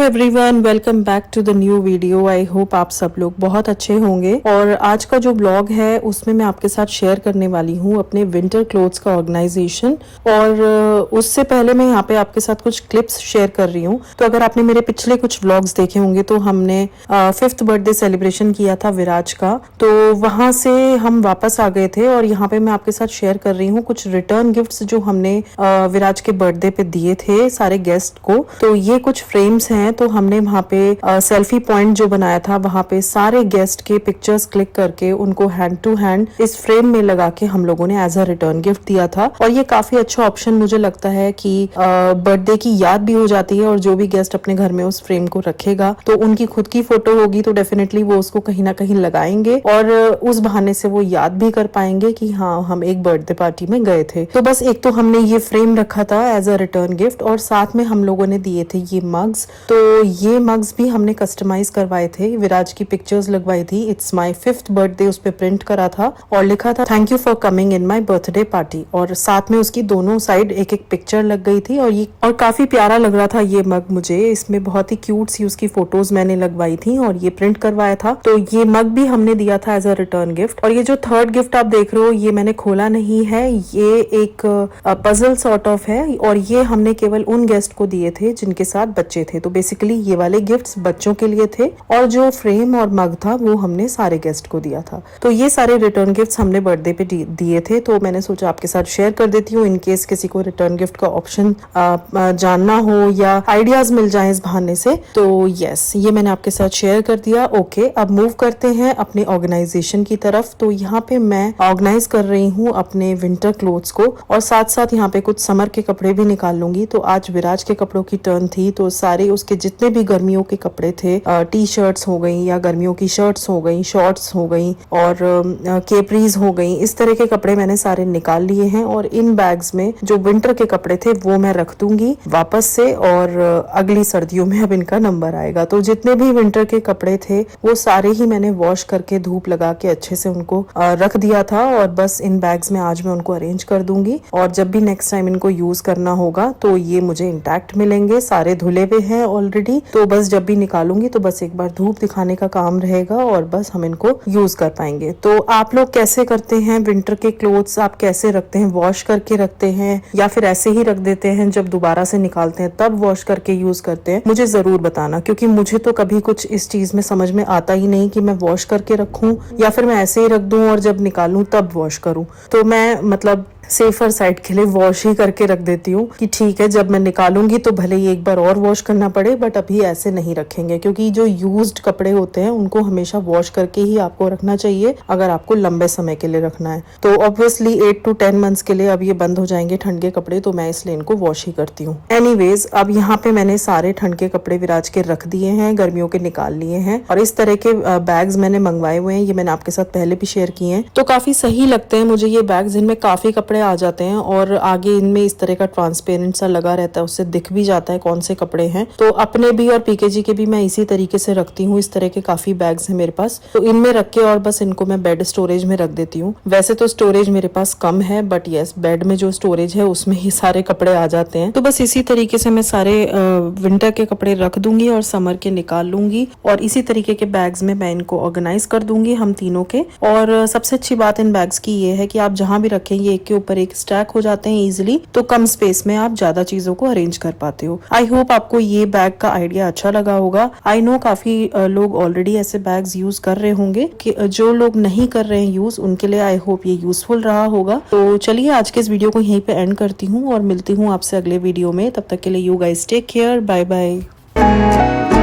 Everyone, welcome back to the new video. I hope आप सब लोग बहुत अच्छे होंगे। और आज का जो ब्लॉग है उसमें मैं आपके साथ शेयर करने वाली हूँ अपने विंटर क्लोथ्स का ऑर्गेनाइजेशन। और उससे पहले मैं यहाँ पे आपके साथ कुछ क्लिप्स शेयर कर रही हूँ। तो अगर आपने मेरे पिछले कुछ व्लॉग्स देखे होंगे तो हमने 5th बर्थडे सेलिब्रेशन किया था विराज का, तो वहां से हम वापस आ गए थे। और यहाँ पे मैं आपके साथ शेयर कर रही हूँ कुछ रिटर्न गिफ्ट्स जो हमने विराज के बर्थडे पे दिए थे सारे गेस्ट को। तो ये कुछ फ्रेम्स हैं, तो हमने वहाँ पे सेल्फी पॉइंट जो बनाया था वहाँ पे सारे गेस्ट के पिक्चर्स क्लिक करके उनको हैंड टू हैंड इस फ्रेम में लगा के हम लोगों ने एज अ रिटर्न गिफ्ट दिया था। और ये काफी अच्छा ऑप्शन मुझे लगता है कि बर्थडे की याद भी हो जाती है, और जो भी गेस्ट अपने घर में उस फ्रेम को रखेगा तो उनकी खुद की फोटो होगी तो डेफिनेटली वो उसको कहीं ना कहीं लगाएंगे, और उस बहाने से वो याद भी कर पाएंगे कि हाँ हम एक बर्थडे पार्टी में गए थे। तो बस एक तो हमने ये फ्रेम रखा था एज अ रिटर्न गिफ्ट, और साथ में हम लोगों ने दिए थे ये मग्स। तो ये मग्स भी हमने कस्टमाइज करवाए थे, विराज की पिक्चर्स लगवाई थी। इट्स माय 5th बर्थडे उस पे प्रिंट करा था और लिखा था thank you for coming in my birthday party, और साथ में उसकी दोनों साइड एक एक पिक्चर लग गई थी। और काफी प्यारा लग रहा था ये मग मुझे। इसमें बहुत ही क्यूट सी उसकी फोटोज मैंने लगवाई थी और ये प्रिंट करवाया था। तो ये मग भी हमने दिया था एज अ रिटर्न गिफ्ट। और ये जो थर्ड गिफ्ट आप देख रहे हो ये मैंने खोला नहीं है, ये एक पजल सॉर्ट ऑफ है, और ये हमने केवल उन गेस्ट को दिए थे जिनके साथ बच्चे थे। तो बेसिकली ये वाले गिफ्ट्स बच्चों के लिए थे, और जो फ्रेम और मग था वो हमने सारे गेस्ट को दिया था। तो ये सारे रिटर्न गिफ्ट्स हमने बर्थडे पे दिए थे, तो मैंने सोचा आपके साथ शेयर कर देती हूँ इन केस किसी को रिटर्न गिफ्ट का ऑप्शन जानना हो या आइडियाज मिल जाए इस बहाने से। तो यस, ये मैंने आपके साथ शेयर कर दिया। ओके, अब मूव करते हैं अपने ऑर्गेनाइजेशन की तरफ। तो यहाँ पे मैं ऑर्गेनाइज कर रही हूँ अपने विंटर क्लोथ्स को, और साथ साथ यहाँ पे कुछ समर के कपड़े भी निकाल लूंगी। तो आज विराज के कपड़ों की टर्न थी, तो सारे उसके जितने भी गर्मियों के कपड़े थे, टी शर्ट्स हो गई या गर्मियों की शर्ट्स हो गई, शॉर्ट्स हो गई और केपरीज हो गई, इस तरह के कपड़े मैंने सारे निकाल लिए हैं। और इन बैग्स में जो विंटर के कपड़े थे वो मैं रख दूंगी वापस से, और अगली सर्दियों में अब इनका नंबर आएगा। तो जितने भी विंटर के कपड़े थे वो सारे ही मैंने वॉश करके धूप लगा के अच्छे से उनको रख दिया था, और बस इन बैग्स में आज मैं उनको अरेंज कर दूंगी। और जब भी नेक्स्ट टाइम इनको यूज करना होगा तो ये मुझे इंटैक्ट मिलेंगे, सारे धुले हुए हैं ऑलरेडी। तो बस जब भी निकालूंगी तो बस एक बार धूप दिखाने का काम रहेगा, और बस हम इनको यूज कर पाएंगे। तो आप लोग कैसे करते हैं विंटर के क्लोथ्स? आप कैसे रखते हैं? वॉश करके रखते हैं या फिर ऐसे ही रख देते हैं, जब दोबारा से निकालते हैं तब वॉश करके यूज करते हैं? मुझे जरूर बताना, क्योंकि मुझे तो कभी कुछ इस चीज में समझ में आता ही नहीं कि मैं वॉश करके रखूं या फिर मैं ऐसे ही रख दूं और जब निकालूं तब वॉश करूं। तो मैं मतलब सेफर साइड के लिए वॉश ही करके रख देती हूँ कि ठीक है जब मैं निकालूंगी तो भले ही एक बार और वॉश करना पड़े, बट अभी ऐसे नहीं रखेंगे, क्योंकि जो यूज्ड कपड़े होते हैं उनको हमेशा वॉश करके ही आपको रखना चाहिए अगर आपको लंबे समय के लिए रखना है। तो ऑब्वियसली 8 to 10 मंथ्स के लिए अब ये बंद हो जाएंगे ठंड के कपड़े, तो मैं इसलिए इनको वॉश ही करती हूँ। एनीवेज, अब यहाँ पे मैंने सारे ठंड के कपड़े विराज के रख दिए हैं, गर्मियों के निकाल लिए हैं, और इस तरह के बैग्स मैंने मंगवाए हुए हैं। ये मैंने आपके साथ पहले भी शेयर किए हैं, तो काफी सही लगते हैं मुझे ये बैग्स। इनमें काफी कपड़े आ जाते हैं, और आगे इनमें इस तरह का ट्रांसपेरेंट सा लगा रहता है, उससे दिख भी जाता है कौन से कपड़े हैं। तो अपने भी और पीकेजी के भी मैं इसी तरीके से रखती हूँ। इस तरह के काफी बैग्स हैं मेरे पास, तो इनमें रख के और बस इनको मैं बेड स्टोरेज में रख देती हूँ। वैसे तो स्टोरेज मेरे पास कम है, बट यस, बेड में जो स्टोरेज है उसमें ही सारे कपड़े आ जाते हैं। तो बस इसी तरीके से मैं सारे विंटर के कपड़े रख दूंगी और समर के निकाल लूंगी, और इसी तरीके के बैग्स में मैं इनको ऑर्गेनाइज कर दूंगी हम तीनों के। और सबसे अच्छी बात इन बैग्स की ये है कि आप जहां भी रखें ये एक के ऊपर एक स्टैक हो जाते हैं इजीली, तो कम स्पेस में आप ज्यादा चीजों को अरेंज कर पाते हो। आई होप आपको ये बैग का आइडिया अच्छा लगा होगा। आई नो काफी लोग ऑलरेडी ऐसे बैग्स यूज कर रहे होंगे, कि जो लोग नहीं कर रहे हैं यूज उनके लिए आई होप ये यूजफुल रहा होगा। तो चलिए आज के इस वीडियो को यहीं पे एंड करती हूँ, और मिलती हूँ आपसे अगले वीडियो में। तब तक के लिए you guys take care, bye bye.